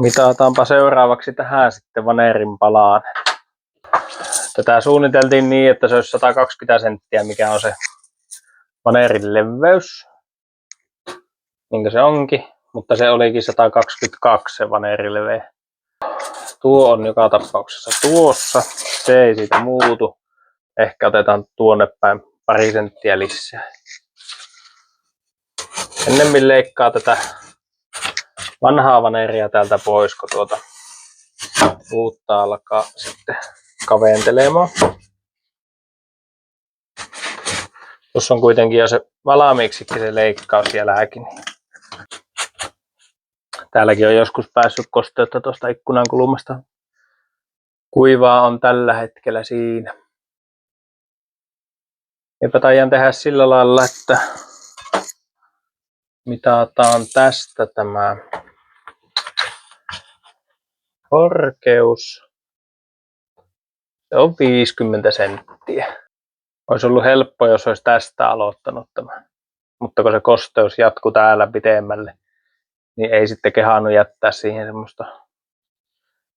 Mitataanpa seuraavaksi tähän sitten vanerin palaan. Tätä suunniteltiin niin, että se olisi 120 senttiä, mikä on se vanerin leveys. Niin se onkin, mutta se olikin 122 se vanerileveys. Tuo on joka tapauksessa tuossa. Se ei siitä muutu. Ehkä otetaan tuonne päin pari senttiä lisää. Ennemmin leikkaa tätä vanhaa vaneria täältä pois, kun tuota uutta alkaa sitten kaventelemaan. Tuossa on kuitenkin jo se valmiiksikin se leikkaus jälläkin. Täälläkin on joskus päässyt kosteutta tuosta ikkunan kulmasta. Kuivaa on tällä hetkellä siinä. Eipä taidan tehdä sillä lailla, että mitataan tästä tämä korkeus. Se on 50 senttiä. Olisi ollut helppo, jos olisi tästä aloittanut tämä. Mutta kun se kosteus jatkuu täällä pitemmälle, niin ei sitten kehannut jättää siihen semmoista.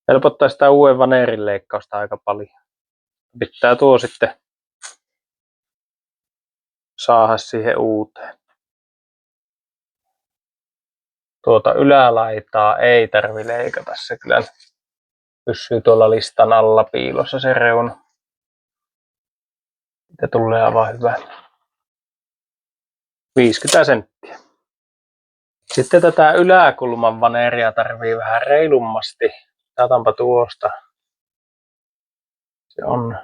Helpottaa sitä uuden vanerin leikkausta aika paljon. Pitää tuo sitten saada siihen uuteen. Tuota ylälaitaa ei tarvi leikata, se kyllä pysyy tuolla listan alla piilossa se reuna. Siitä tulee aivan hyvä. 50 senttiä. Sitten tätä yläkulman vaneria tarvii vähän reilummasti. Otetaanpa tuosta. Se on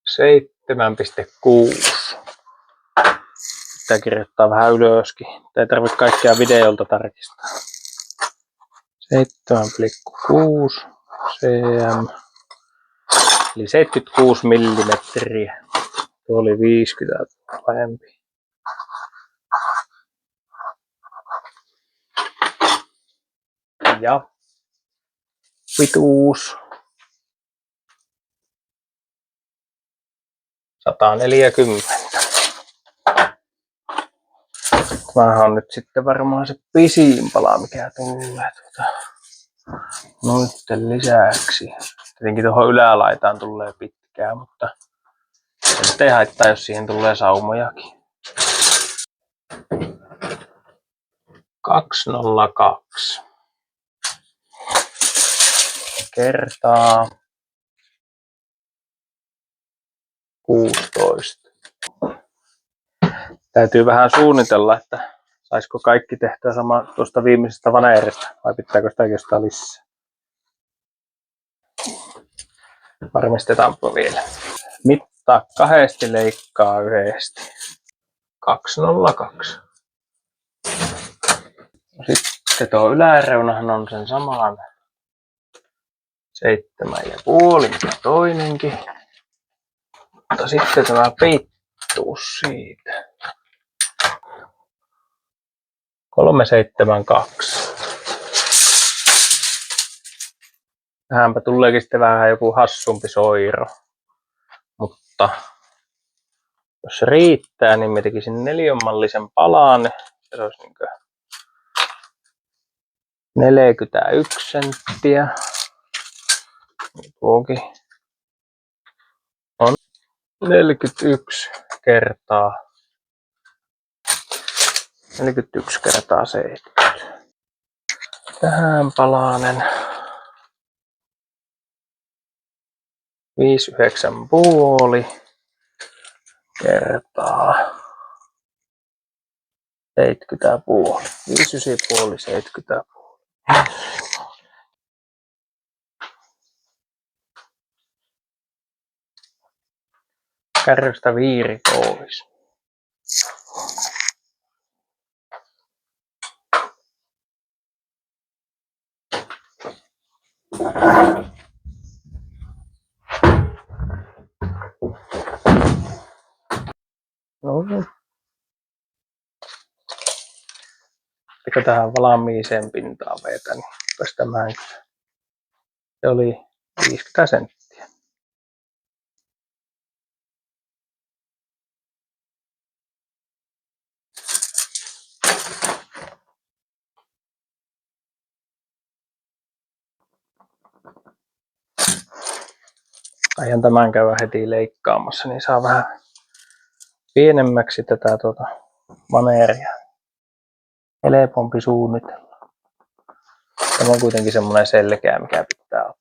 7,6. Pitää kirjoittaa vähän ylöskin. Ei tarvitse kaikkea videolta tarkistaa. 7,6 cm. Eli 76 millimetriä. Tuo oli 50 parempi. Ja pituus 140. Tämähän on nyt sitten varmaan se pisin pala, mikä tulee noitten lisäksi. Tietenkin tuohon ylälaitaan tulee pitkää, mutta ei haittaa, jos siihen tulee saumojakin. 202 kertaa 16. Täytyy vähän suunnitella, että saisiko kaikki tehtyä sama tuosta viimeisestä vaneerista, vai pitääkö sitä jostain lisää. Varmistetaanpa vielä. Mittaa kahdesti, leikkaa yhdesti. 202. Sitten tuo yläreunahan on sen saman 7,5, mikä toinenkin. Mutta sitten tämä pituus siitä. 372. Tähänpä tuleekin sitten vähän joku hassumpi soiro. Mutta jos se riittää, niin mä tekisin neliönmallisen palan. Se olisi niin 41 senttiä. Tuokin on 41 kertaa 70. Tähän palanen 59,5 kertaa 70,5. 59,5, 70,5. Kärrystä viiri pois. No niin. Eikö tähän valmiiseen pintaan vetä, niin tämähän se oli 50 senttiä. Aion tämän käydä heti leikkaamassa, niin saa vähän pienemmäksi tätä vaneeria. Helpompi suunnitella. Tämä on kuitenkin semmoinen selkeä, mikä pitää ottaa.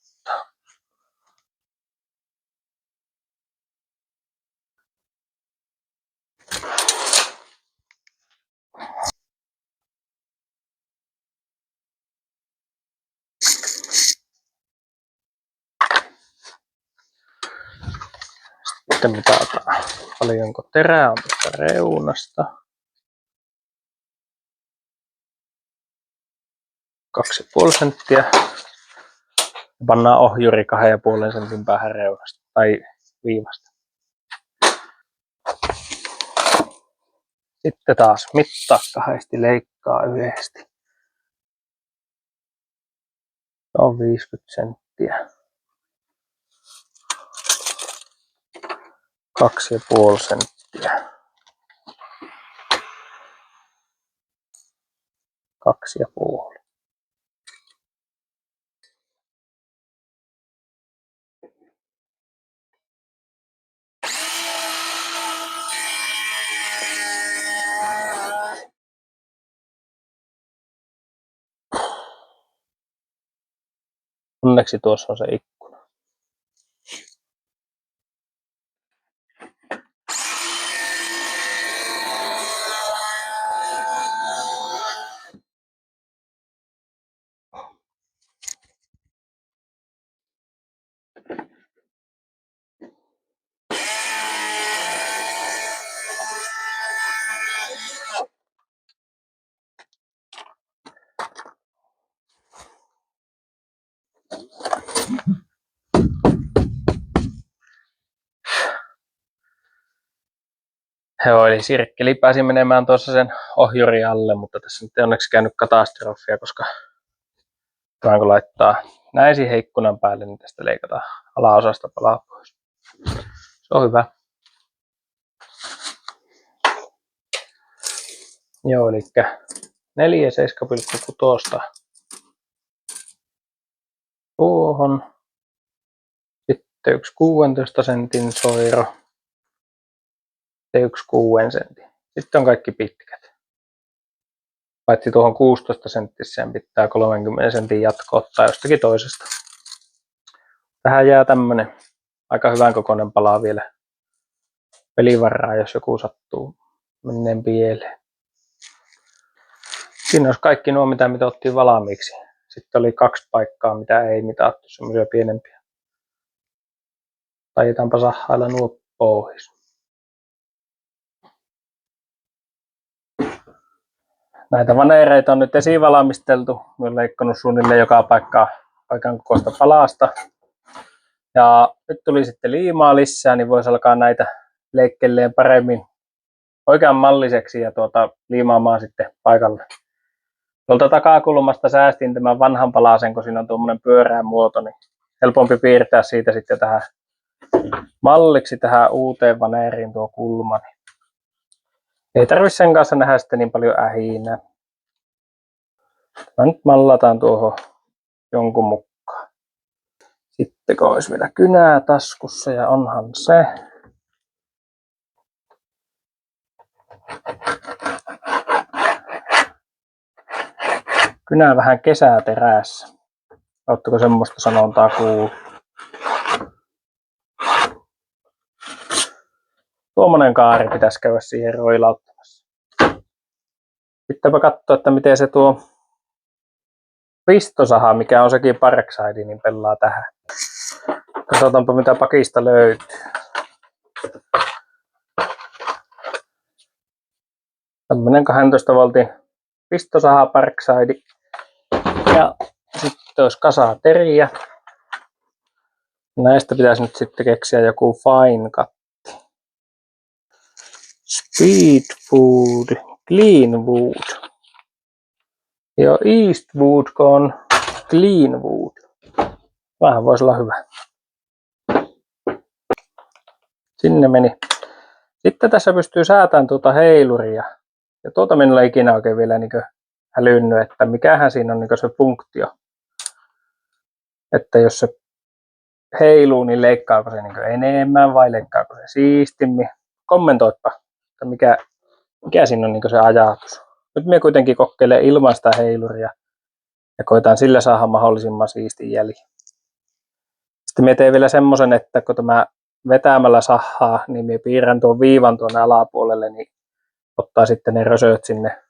Sitten mitataan, paljonko terää on tästä reunasta. 2,5 senttiä. Pannaan ohjuri 2,5 sentin päähän reunasta tai viivasta. Sitten taas mittaa kahdesti, leikkaa yhdesti. Se on 50 senttiä. 2,5 senttiä. 2,5. Onneksi tuossa on se ikkuna. Joo, eli sirkkeli pääsi menemään tuossa sen ohjuri alle, mutta tässä nyt ei onneksi käynyt katastrofia, koska tämä kun laittaa näin siihen ikkunan päälle, niin tästä leikataan alaosasta palaa pois. Se on hyvä. Joo, eli 4,7,6 tuohon. Sitten yksi 16 sentin soiro. Ja yksi 6 sentin. Sitten on kaikki pitkät. Paitsi tuohon 16 senttiseen pitää 30 sentin jatko ottaa jostakin toisesta. Tähän jää tämmönen aika hyvän kokoinen pala vielä pelivaraa, jos joku sattuu menneen pieleen. Siinä olisi kaikki nuo, mitä mitattiin valmiiksi. Sitten oli 2 paikkaa, mitä ei mitattu, semmoisia pienempiä. Taitaanpa sahailla nuo pois. Näitä vaneereita on nyt esivalmisteltu. Olen leikannut suunnilleen joka paikan kokoista palasta. Ja nyt tuli sitten liimaa lisää, niin voisi alkaa näitä leikkelleen paremmin oikean malliseksi ja liimaamaan sitten paikalle. Tuolta takakulmasta säästin tämän vanhan palasen, kun siinä on tuommoinen pyöreä muoto, niin helpompi piirtää siitä sitten tähän malliksi tähän uuteen vaneeriin tuo kulma. Ei tarvitse sen kanssa nähdä sitten niin paljon ähinää. Mä nyt mallataan tuohon jonkun mukaan. Sitten kun olisi vielä kynää taskussa, ja onhan se. Kynää vähän kesäterässä. Oletteko semmoista sanontaa kuullut? Tuommoinen kaari pitäisi käydä siihen roilauttamassa. Pitääpä katsoa, että miten se tuo pistosaha, mikä on sekin Parkside, niin pelaa tähän. Katsotaanpa mitä pakista löytyy. Tämmönen 12 voltin pistosaha Parkside. Ja sitten olisi kasa teriä. Näistä pitäisi nyt sitten keksiä joku fine cut. Speed Food, Clean Wood. Joo, Eastwood on Clean Wood. Vähän voisi olla hyvä. Sinne meni. Sitten tässä pystyy säätämään tuota heiluria. Ja tuota minulla ei ikinä oikein vielä älynnyt, että mikähän siinä on se funktio. Että jos se heiluu, niin leikkaako se niin enemmän vai leikkaako se siistimmin? Kommentoipa, että mikä siinä on niin se ajatus. Nyt minä kuitenkin kokeilen ilman sitä heiluria ja koitan sillä saada mahdollisimman siistin jäljen. Sitten minä teen vielä semmoisen, että kun tämä vetämällä sahaa, niin minä piirrän tuon viivan tuonne alapuolelle, niin ottaa sitten ne rösöt sinne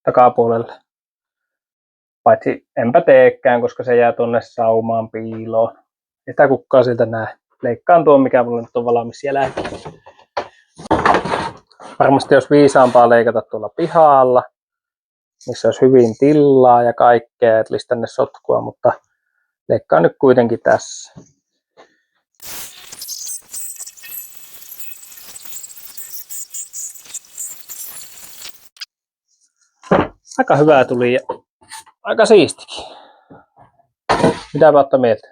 takapuolelle. Paitsi enpä teekään, koska se jää tuonne saumaan piiloon. Ei sitä kukaan siltä näe. Leikkaan tuon, mikä mulla nyt on valmis siellä. Varmasti jos viisaampaa leikata tuolla pihalla, missä olisi hyvin tilaa ja kaikkea, et tänne sotkua, mutta leikkaan nyt kuitenkin tässä. Aika hyvää tuli ja aika siistikin. Mitä olette mieltä?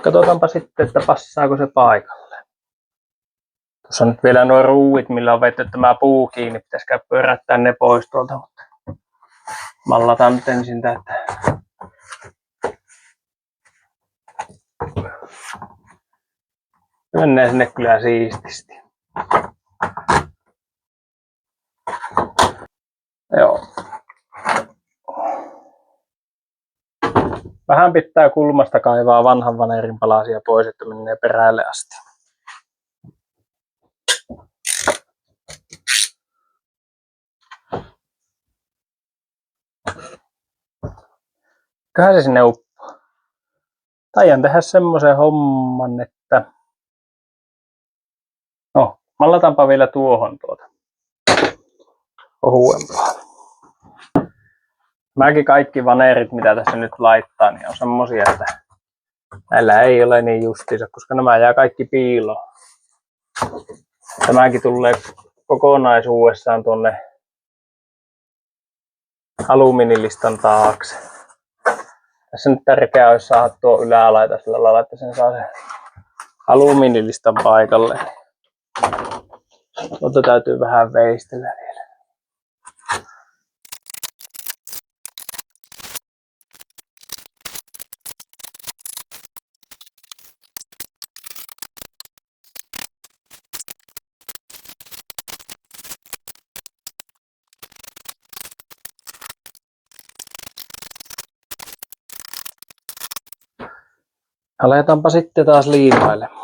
Katsotaanpa sitten, että passaako se paikalle. Tuossa on nyt vielä nuo ruuit, millä on vetty tämä puu kiinni. Pitäisikö pyörättää ne pois tuolta, mutta mallataan nyt ensin tätä. Mennään sinne kyllä siististi. Joo. Vähän pitää kulmasta kaivaa vanhan vanerin palasia pois, että menee perälle asti. Köhän se sinne uppoo. Taian tehdä semmoisen homman, että no, mallataanpa vielä tuohon ohuempaa. Mäkin kaikki vanerit, mitä tässä nyt laittaa, niin on semmosia, että näillä ei ole niin justiinsa, koska nämä jää kaikki piiloon. Tämäkin tulee kokonaisuudessaan tuonne alumiinilistan taakse. Tässä nyt tärkeää olisi saada tuo ylälaita sillä lailla, että sen saa sen alumiinilistan paikalle. Tuota täytyy vähän veistellä vielä. Aletaanpa sitten taas liimailemaan.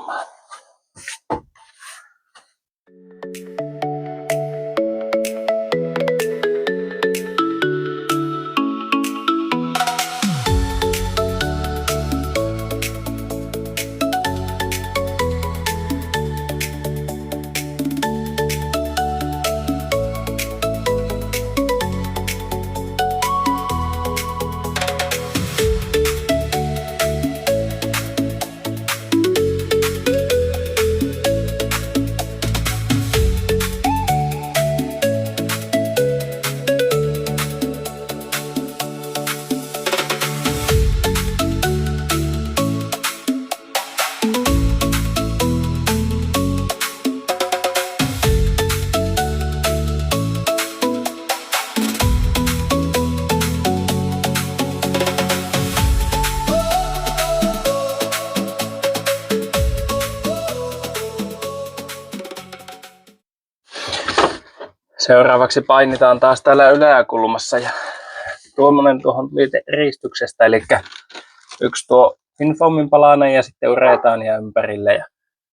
Seuraavaksi painitaan taas täällä yläkulmassa ja tuommoinen tuohon ristyksestä, eli yksi tuo Finfoamin palanen ja sitten uretaania ympärille ja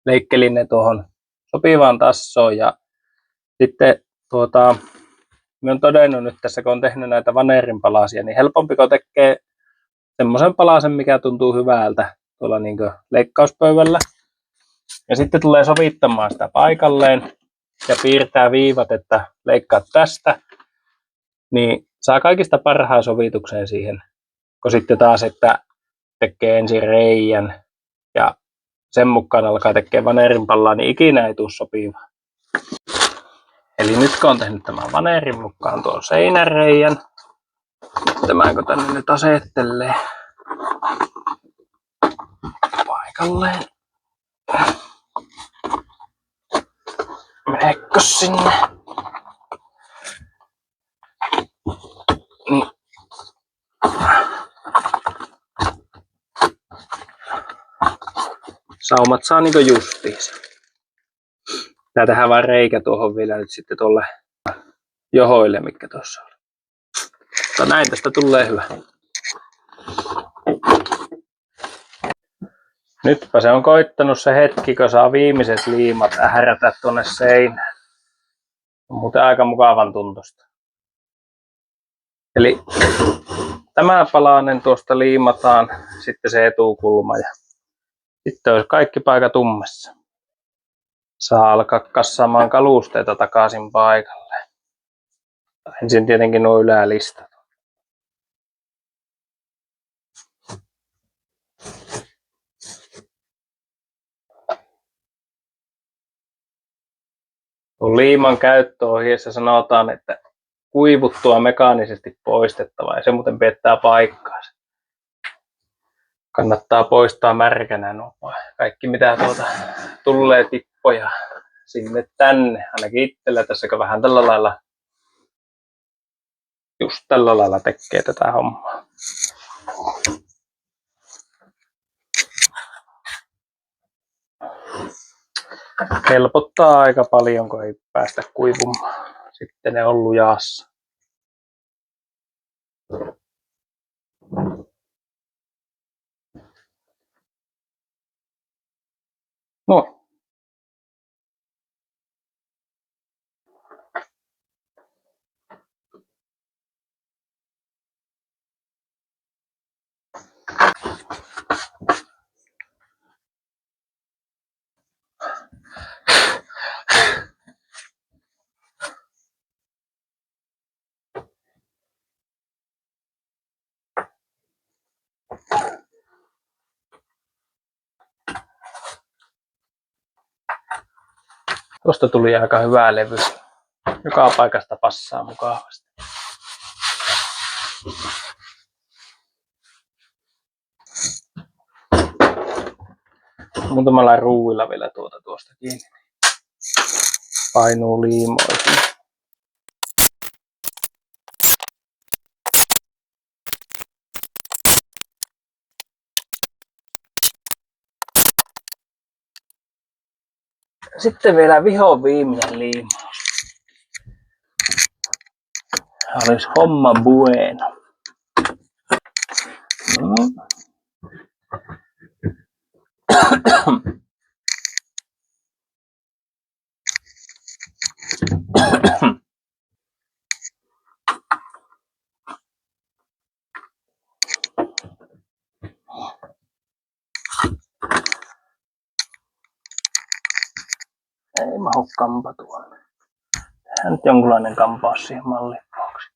leikkelin ne tuohon sopivaan tassoon ja sitten minä olen todennut nyt tässä, kun olen tehnyt näitä vanerin palasia, niin helpompi kun tekee semmoisen palasen, mikä tuntuu hyvältä tuolla niin kuin leikkauspöydällä ja sitten tulee sovittamaan sitä paikalleen ja piirtää viivat, että leikkaat tästä, niin saa kaikista parhaan sovituksen siihen, kun sitten taas, että tekee ensin reijän ja sen mukaan alkaa tekee vanerin pallaa, niin ikinä ei tule sopiva. Eli nyt kun on tehnyt tämän vanerin mukaan tuon seinäreijän, tämänkö tänne nyt asettelee paikalleen. Meneekö sinne? saumat saa niinku justiinsa. Tää tehdään vaan reikä tuohon vielä nyt sitten tuolle johoille, mikä tuossa on. Mutta näin tästä tulee hyvä. Nytpä se on koittanut se hetki, kun saa viimeiset liimat ährätä tuonne seinään. On muuten aika mukavan tuntusta. Eli tämä palanen tuosta liimataan, sitten se etukulma ja sitten olisi kaikki paikat ummessa. Saa alkaa kassaamaan kalusteita takaisin paikalle. Ensin tietenkin nuo ylälistat. Tuon liiman käyttöohjeessa sanotaan, että kuivuttua mekaanisesti poistettava ja se muuten piettää paikkaansa. Kannattaa poistaa märkänä nuo kaikki mitä tulee tippoja sinne tänne. Ainakin itsellä tässä kun vähän tällä lailla, just tällä lailla tekee tätä hommaa. Helpottaa aika paljon, kun ei päästä kuivumaan. Sitten ne on lujassa. No. Tuosta tuli aika hyvä levy. Joka paikasta passaa mukavasti. Muutamalla ruuilla vielä tuosta kiinni. Painuu liimoihin. Sitten vielä vihon viimeinen liimaus. Olisi homma bueno. No. Ei mahu kampa tuonne. Tehdään nyt jonkunlainen kampaus siihen mallin vuoksi.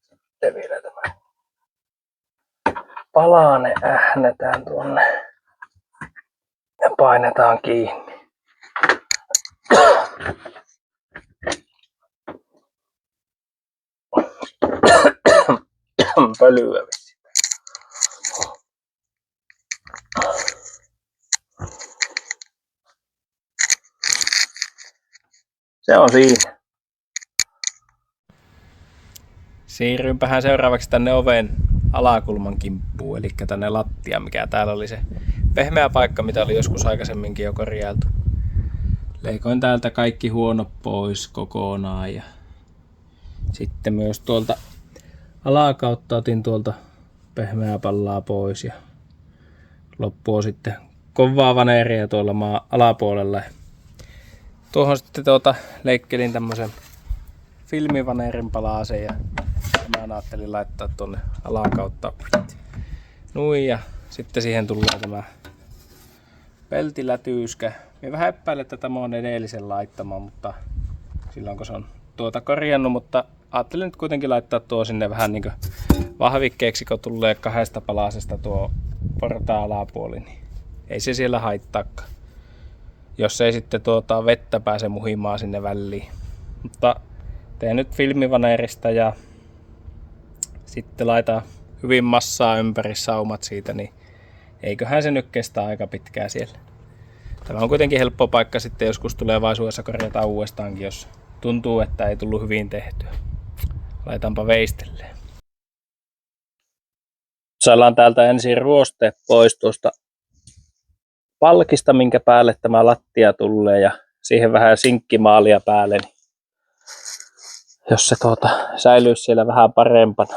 Sitten vielä tämä palane ähnetään tuonne ja painetaan kiinni. Pölyä vitsi. Se on siinä. Siirryinpähän seuraavaksi tänne oven alakulman kimppuun, eli tänne lattiaan, mikä täällä oli se pehmeä paikka, mitä oli joskus aikaisemminkin jo korjailtu. Leikoin täältä kaikki huonot pois kokonaan ja sitten myös tuolta alakautta otin tuolta pehmeää pallaa pois ja loppu on sitten kovaa vaneeria tuolla maan alapuolella. Tuohon sitten leikkelin tämmösen filmivaneerin palaseen ja mä ajattelin laittaa tuonne alakautta noin ja sitten siihen tulee tämä peltilätyyskä. Mä vähän epäilen, että tämä on edellisen laittama, mutta silloin kun se on korjannut, mutta ajattelin nyt kuitenkin laittaa tuo sinne vähän niin kuin vahvikkeeksi, kun tulee kahdesta palasesta tuo portaan alapuoli, niin ei se siellä haittaakaan. Jos ei sitten vettä pääse muhimaan sinne väliin. Mutta teen nyt filmivaneerista ja sitten laitan hyvin massaa ympäri saumat siitä, niin eiköhän se nyt kestä aika pitkään siellä. Tämä on kuitenkin helppo paikka sitten joskus tulevaisuudessa korjata uudestaankin, jos tuntuu, että ei tullut hyvin tehtyä. Laitaanpa veistelleen. Saadaan täältä ensin ruoste pois tuosta palkista, minkä päälle tämä lattia tulee, ja siihen vähän sinkkimaalia päälle, niin jos se säilyisi siellä vähän parempana.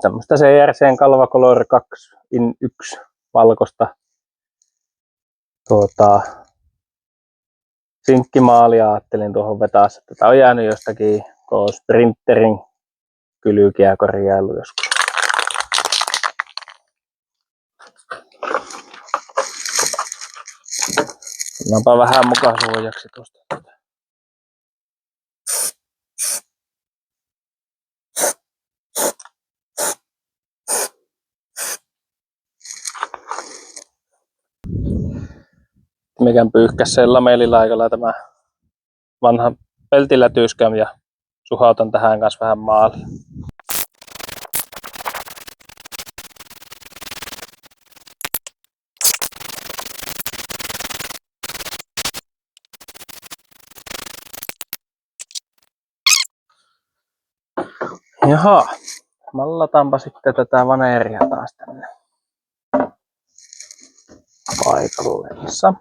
Tämmöistä CRC:n Calva Color 2 in 1 valkoista sinkkimaalia ajattelin tuohon vetää. Tätä on jäänyt jostakin Sprinterin kylkiä korjailu joskus. Pannaanpa vähän mukaan suojaksi tuosta. Mikään pyyhkäseen lamelilaikalla tämä vanha peltilätyskäm ja suhautan tähän kanssa vähän maalia. Jaha, mallataanpa sitten tätä vaneeria taas tänne paikalleensa.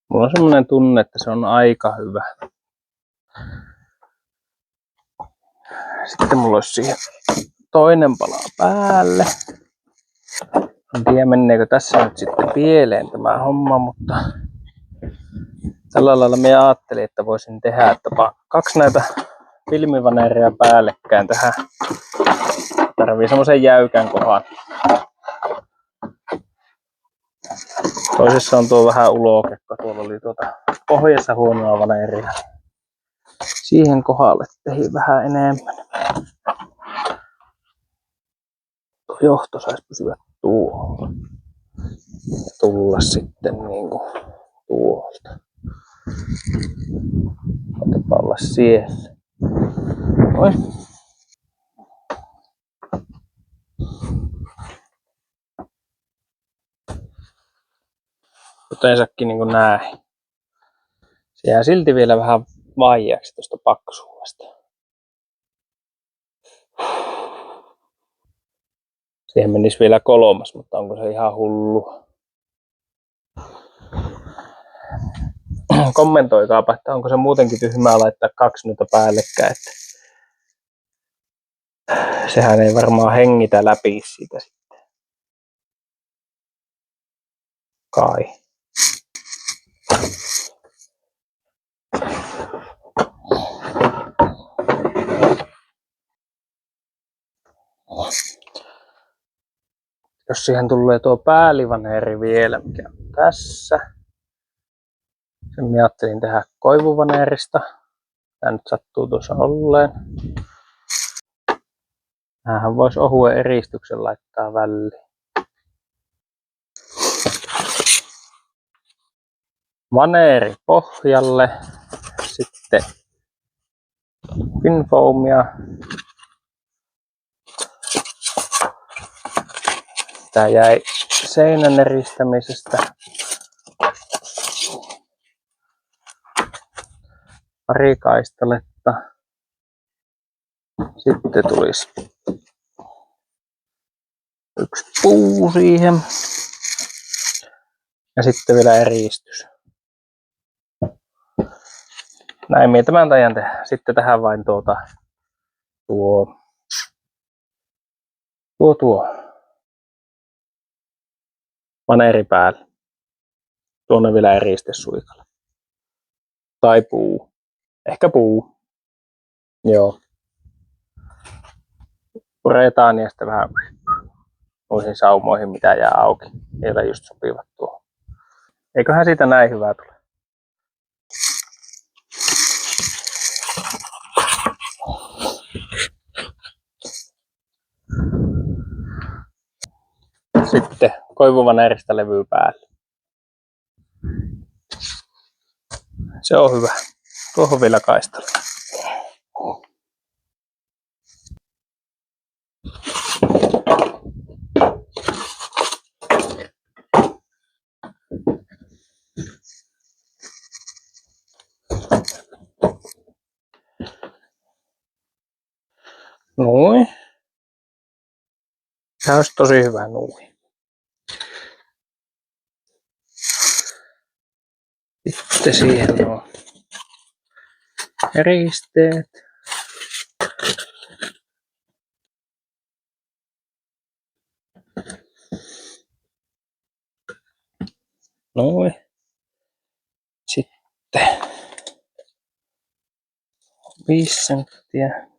Mulla on semmonen tunne, että se on aika hyvä. Sitten mulla olisi siihen toinen pala päälle. En tiedä menneekö tässä nyt sitten pieleen tämä homma, mutta tällä lailla minä ajattelin, että voisin tehdä että 2 näitä filmivaneeria päällekkäin tähän. Tarvii semmoisen jäykän kohan. Toisessa on tuo vähän ulokekko, tuolla oli pohjassa huonoa vaneeria. Siihen kohdalle tehin vähän enemmän. Tuo johto saisi pysyä tuolla. Ja tulla sitten niinku tuolta. Otapa olla siellä. Noin. Jotensakin niinku näin. Se jää silti vielä vähän vaijaksi tuosta paksuudesta. Siihen menisi vielä 3, mutta onko se ihan hullua? Kommentoikaapa, että onko se muutenkin tyhmää laittaa 2 noita päällekkäin. Että sehän ei varmaan hengitä läpi siitä sitten. Kai. Jos siihen tulee tuo päällivaneeri vielä, mikä on tässä. Sen minä ajattelin tehdä koivuvaneerista. Tämä nyt sattuu tuossa olleen. Tämähän voisi ohuen eristyksen laittaa väliin. Vaneeri pohjalle. Sitten pinfoamia. Tää jäi seinän eristämisestä. Pari kaistaletta. Sitten tulisi 1 puu siihen. Ja sitten vielä eristys. Näin minä tämän tajan tehdä. Sitten tähän vain tuo vaneeri päälle. Tuonne vielä eristesuikalla. Tai puu. Ehkä puu. Joo. puretaan ja sitten vähän noihin saumoihin, mitä jää auki. Ei ole just sopivat tuohon. Eiköhän siitä näin hyvää tule. Sitten koivuvanerista levyy päälle. Se on hyvä. Tuohon vielä kaistalla. Noin. Tämä olisi tosi hyvä noin. Sitten siihen on eristeet. Noin. Sitten 5 senttiä.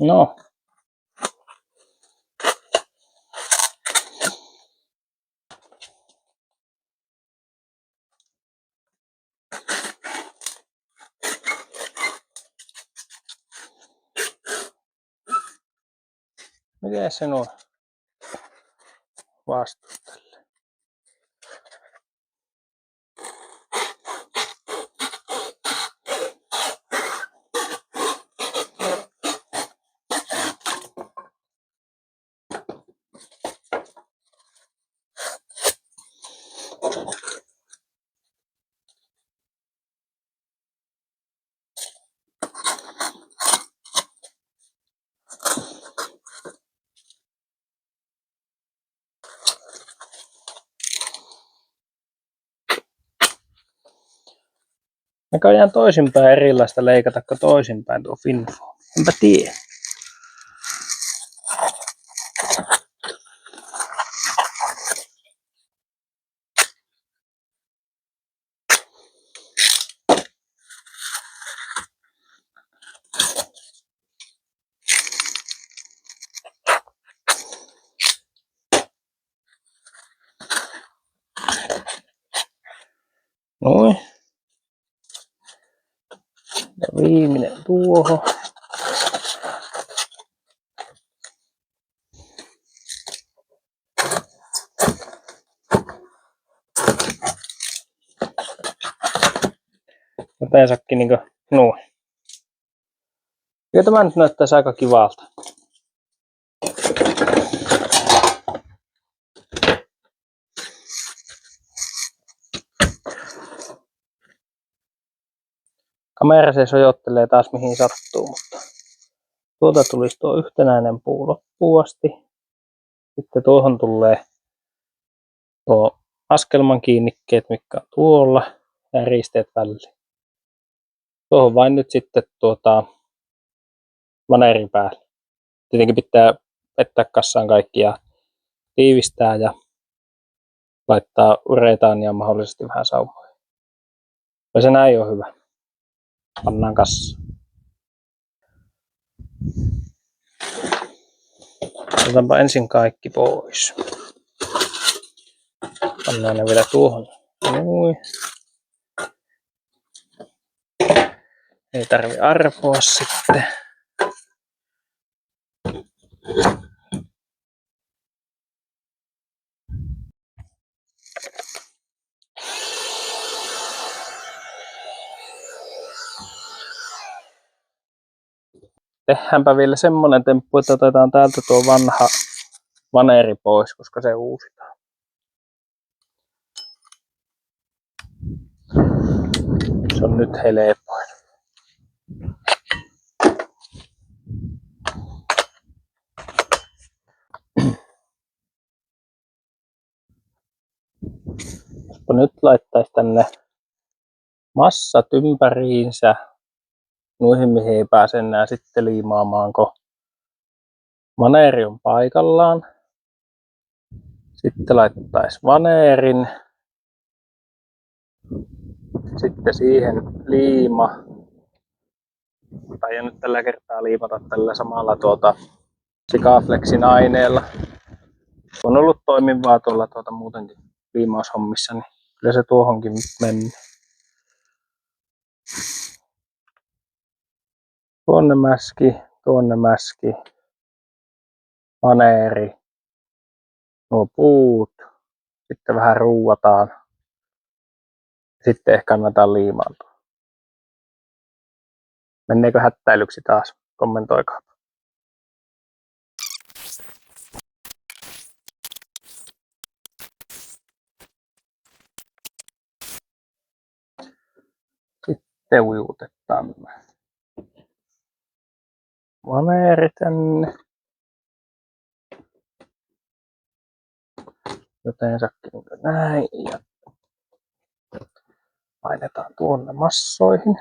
No. Miten se on vastuuttalle? Näköjään toisinpäin erilaista leikata kuin toisinpäin tuo Finfoam. Enpä tiedä. Noin. Ja viimeinen tuohon. Jotensakin niinku noin. Ja tämä nyt näyttäisi aika kivalta. Kamera se sojottelee taas mihin sattuu, mutta tuolta tulisi tuo yhtenäinen puu loppuun asti. Sitten tuohon tulee tuo askelman kiinnikkeet, mitkä on tuolla, ja risteet väliin. Tuohon vain nyt sitten vaneeri päälle. Tietenkin pitää vetää kassaan kaikki ja tiivistää ja laittaa uretaania mahdollisesti vähän saumoihin. Ja se näin on hyvä. Pannaan kassaan. Otetaanpa ensin kaikki pois. Pannaan ne vielä tuohon. Noin. Ei tarvi arpoa sitten. Tehdäänpä vielä semmonen temppu, että otetaan täältä tuo vanha vaneeri pois, koska se uusitaan. Se on nyt helpoin. nyt laittaisi tänne massat ympäriinsä, noihin mihin ei pääse enää sitten liimaamaan, kun vaneeri on paikallaan. Sitten laittaisi vaneerin, sitten siihen liima. Tai nyt tällä kertaa liimata tällä samalla Sikaflexin aineella. On ollut toimivaa tuolla muutenkin liimaushommissa, niin kyllä se tuohonkin mennyt. Tuonne mäski, vaneeri, nuo puut, sitten vähän ruuataan, sitten ehkä annetaan liimaantua. Menneekö hättäilyksi taas? Kommentoikaa. Sitten ujutetaan vaneeri tänne. Jotensakin näin ja painetaan tuonne massoihin.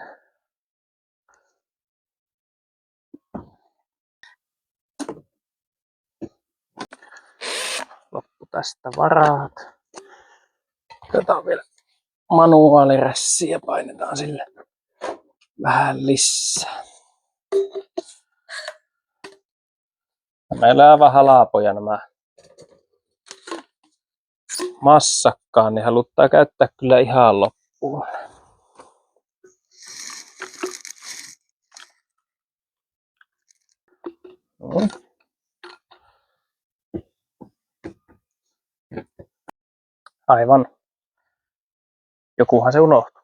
Loppu tästä varaat. Otetaan vielä manuaalirässi ja painetaan sille vähän lisää. Meillä on aivan halapoja nämä massakkaan, niin haluttaa käyttää kyllä ihan loppuun. Aivan. Jokuhan se unohtui.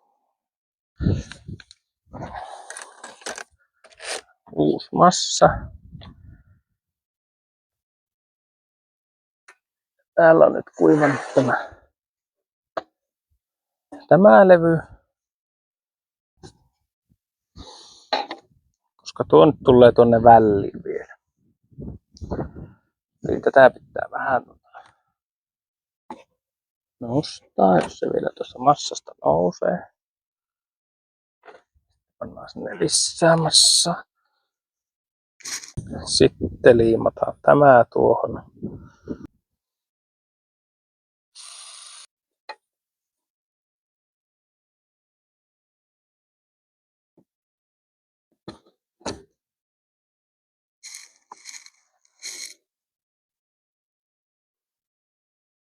Uusi massa. Täällä on nyt kuivannut tämä levy. Koska tuo nyt tulee tuonne väliin vielä. Eli tätä pitää vähän nostaa, jos se vielä tuossa massasta nousee. Pannaan sinne lisää massaa. Sitten liimataan tämä tuohon.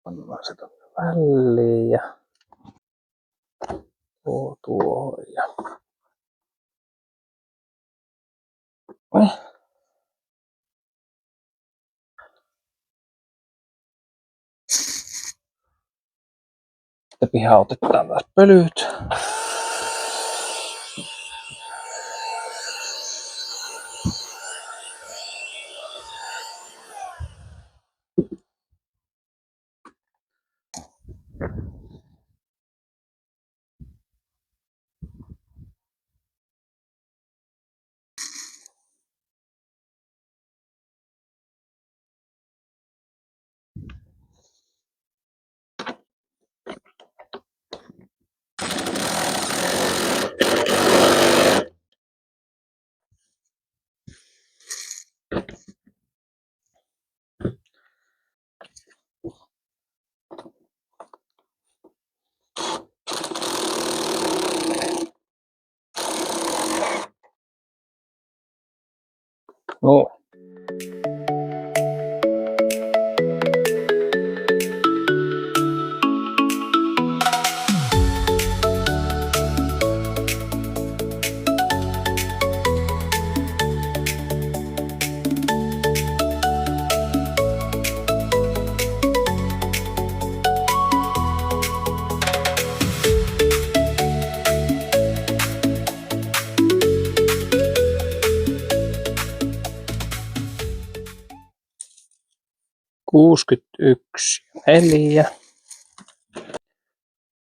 Pannaan se tuonne väliin ja tuohon ja sitten pihautetaan taas pölyt. No. Kuusikymmentäyksi, 4,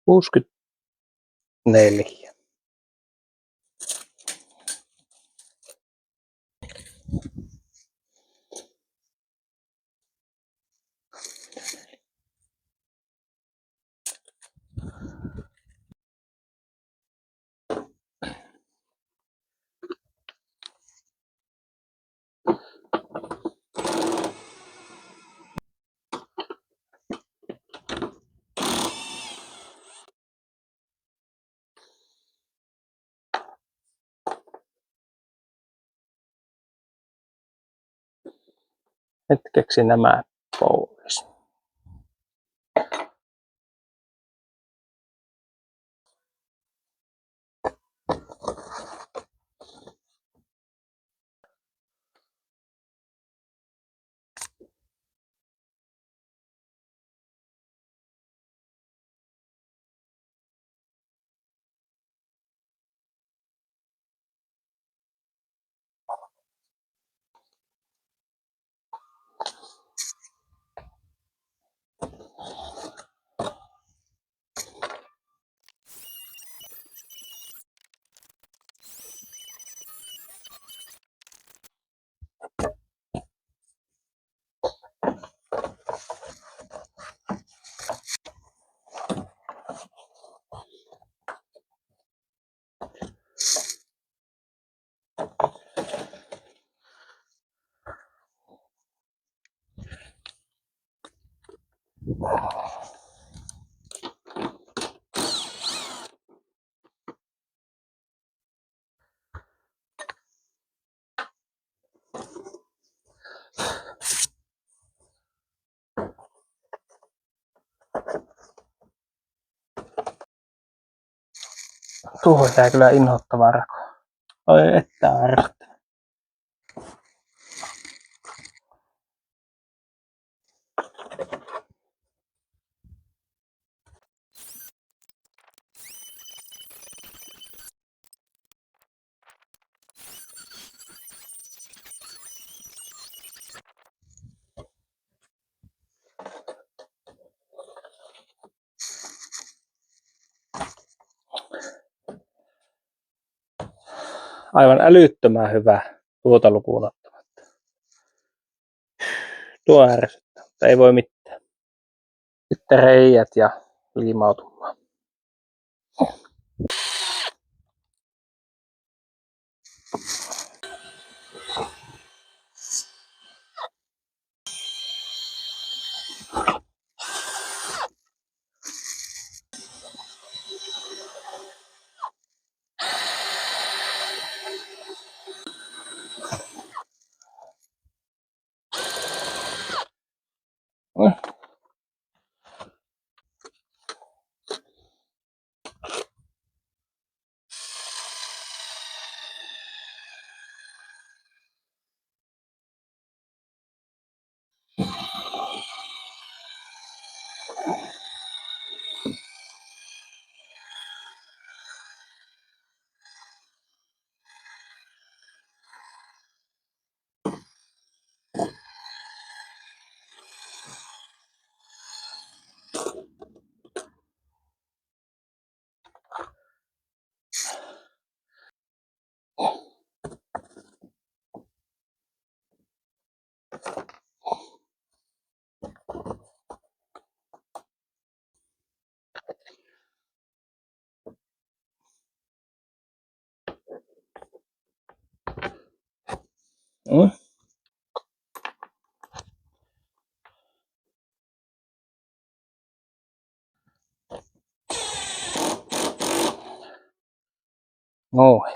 64. hetkeksi nämä pois. Tuohon jää kyllä inhottava rako. Oi että ärsyttävää. Aivan älyttömän hyvä tuota lukuun ottamatta. Tuo ärsyttää, mutta ei voi mitään. Sitten reijät ja liimautumaan. Noin.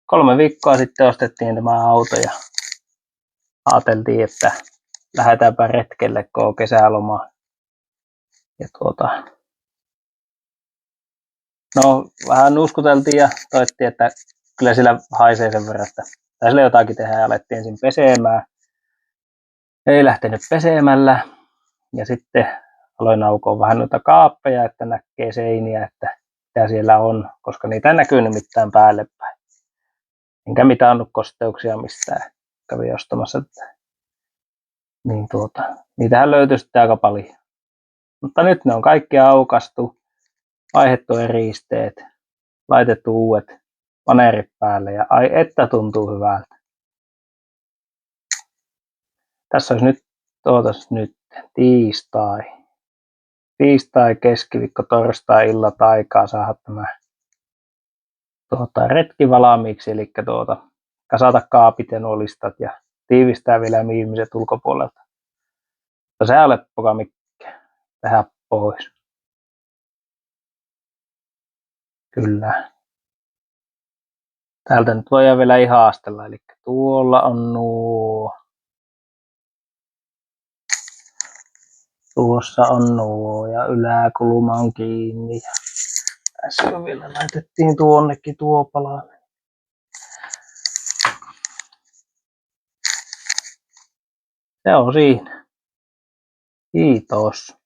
Kolme viikkoa sitten ostettiin tämä auto ja ajateltiin, että lähdetäänpä retkelle, kun on kesäloma. Ja no vähän nuskuteltiin ja toettiin, että kyllä sillä haisee sen verran, että sillä jotakin tehdä ja alettiin ensin pesemään. Ei lähtenyt pesemällä ja sitten aloin aukoa vähän noita kaappeja, että näkee seiniä, että mitä siellä on, koska niitä ei näkynyt mitään päälle päin. Enkä mitannut kosteuksia mistään. Kävin ostamassa, niin niitähän löytyi sitten aika paljon. Mutta nyt ne on kaikki aukastu, vaihdettu eristeet, laitettu uudet vanerit päälle ja ai että tuntuu hyvältä. Tässä olisi nyt tiistai, keskiviikko, torstai illat aikaa saada tämä retki valmiiksi, eli kasata kaapit ja nuo listat ja tiivistää vielä ihmiset ulkopuolelta. Mutta se ei ole poka mikään tehdä pois. Kyllä. Täältä nyt voidaan vielä ihastella, eli tuolla on tuossa on nuo ja yläkulma on kiinni. Ja tässä vielä laitettiin tuonnekin tuo palanen. Se on siinä. Kiitos.